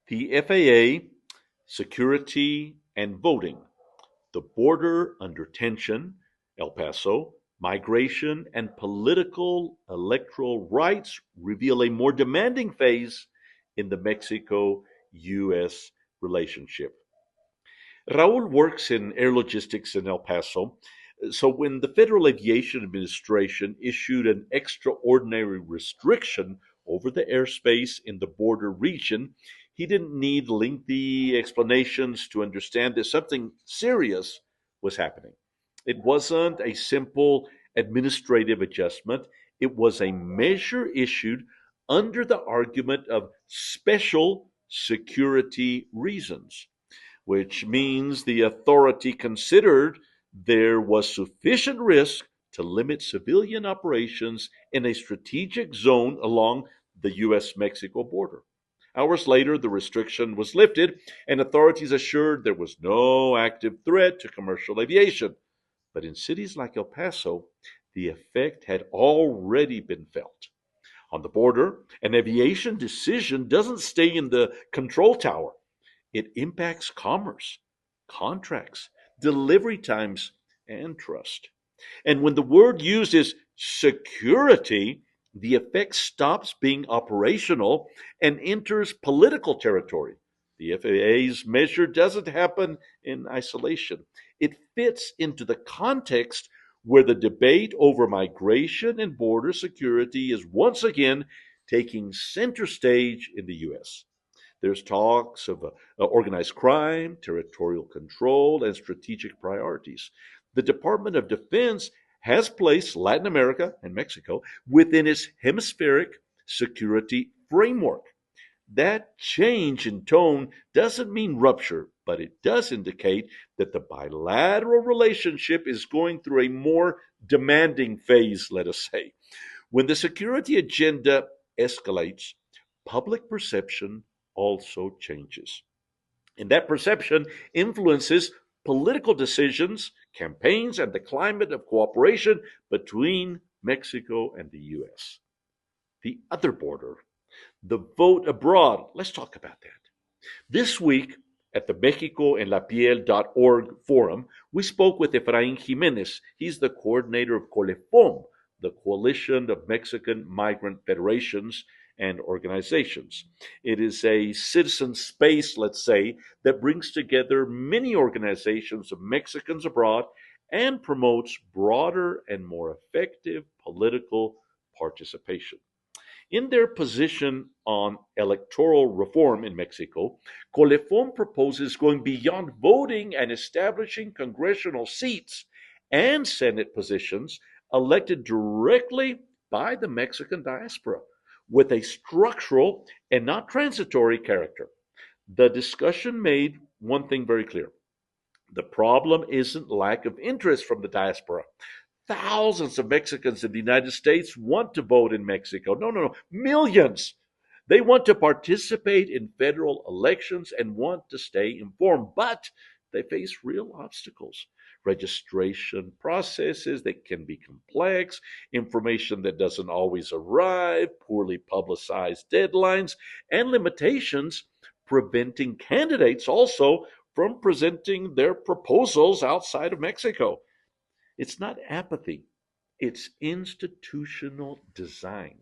The FAA, security and voting, the border under tension, El Paso, migration, and political electoral rights reveal a more demanding phase in the Mexico-U.S. relationship. Raul works in air logistics in El Paso. So, when the Federal Aviation Administration issued an extraordinary restriction over the airspace in the border region, he didn't need lengthy explanations to understand that something serious was happening. It wasn't a simple administrative adjustment, it was a measure issued under the argument of special security reasons, which means the authority considered there was sufficient risk to limit civilian operations in a strategic zone along the U.S. Mexico border. Hours later, the restriction was lifted, and authorities assured there was no active threat to commercial aviation. But in cities like El Paso, the effect had already been felt. On the border, an aviation decision doesn't stay in the control tower. It impacts commerce, contracts, delivery times, and trust. And when the word used is security, the effect stops being operational and enters political territory. The FAA's measure doesn't happen in isolation. It fits into the context where the debate over migration and border security is once again taking center stage in the U.S. There's talks of organized crime, territorial control, and strategic priorities. The Department of Defense has placed Latin America and Mexico within its hemispheric security framework. That change in tone doesn't mean rupture, but it does indicate that the bilateral relationship is going through a more demanding phase, let us say. When the security agenda escalates, public perception also changes. And that perception influences political decisions, campaigns, and the climate of cooperation between Mexico and the U.S. The other border, the vote abroad. Let's talk about that. This week at the mexicoenlapiel.org forum, we spoke with Efrain Jimenez. He's the coordinator of COLEFOM, the Coalition of Mexican Migrant Federations and Organizations. It is a citizen space, let's say, that brings together many organizations of Mexicans abroad and promotes broader and more effective political participation. In their position on electoral reform in Mexico, Colefon proposes going beyond voting and establishing congressional seats and Senate positions elected directly by the Mexican diaspora with a structural and not transitory character. The discussion made one thing very clear. The problem isn't lack of interest from the diaspora. Thousands of Mexicans in the United States want to vote in Mexico. No, no, no. Millions. They want to participate in federal elections and want to stay informed, but they face real obstacles. Registration processes that can be complex, information that doesn't always arrive, poorly publicized deadlines, and limitations preventing candidates also from presenting their proposals outside of Mexico. It's not apathy, it's institutional design.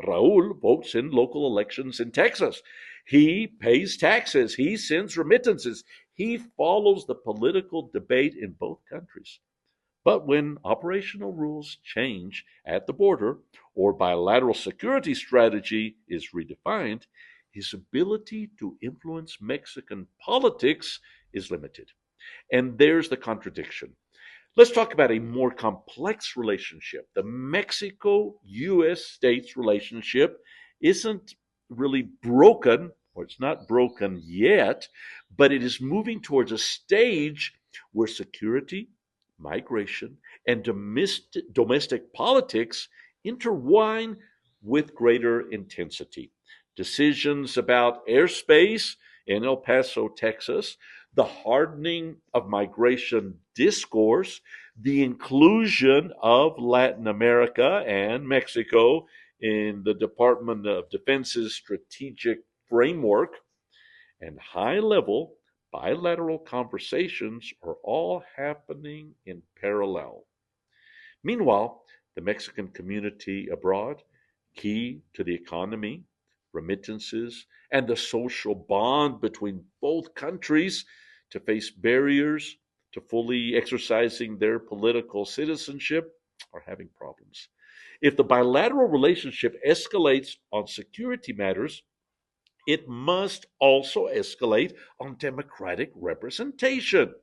Raul votes in local elections in Texas. He pays taxes. He sends remittances. He follows the political debate in both countries. But when operational rules change at the border or bilateral security strategy is redefined, his ability to influence Mexican politics is limited. And there's the contradiction. Let's talk about a more complex relationship. The Mexico US states relationship isn't really broken, or it's not broken yet, but it is moving towards a stage where security, migration, and domestic politics intertwine with greater intensity. Decisions about airspace in El Paso, Texas, the hardening of migration discourse, the inclusion of Latin America and Mexico in the Department of Defense's strategic framework, and high-level bilateral conversations are all happening in parallel. Meanwhile, the Mexican community abroad, key to the economy, remittances, and the social bond between both countries to face barriers to fully exercising their political citizenship, are having problems. If the bilateral relationship escalates on security matters, it must also escalate on democratic representation.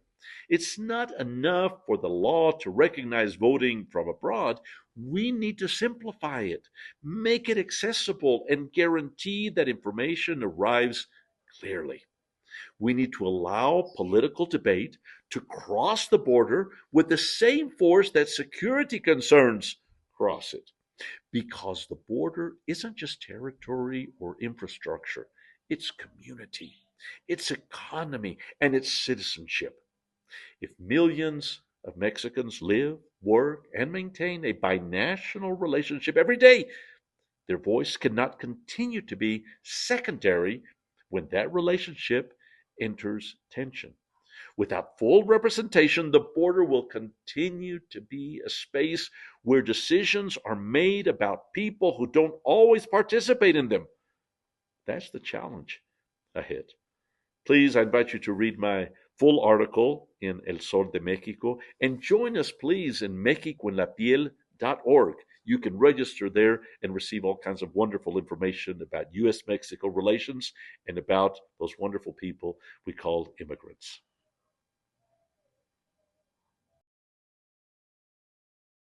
It's not enough for the law to recognize voting from abroad. We need to simplify it, make it accessible, and guarantee that information arrives clearly. We need to allow political debate to cross the border with the same force that security concerns cross it, because the border isn't just territory or infrastructure, it's community, it's economy, and it's citizenship. If millions of Mexicans live, work, and maintain a binational relationship every day, their voice cannot continue to be secondary when that relationship enters tension. Without full representation, the border will continue to be a space where decisions are made about people who don't always participate in them. That's the challenge ahead. Please, I invite you to read my full article in El Sol de Mexico and join us, please, in mexicoenlapiel.org. You can register there and receive all kinds of wonderful information about U.S. Mexico relations and about those wonderful people we call immigrants.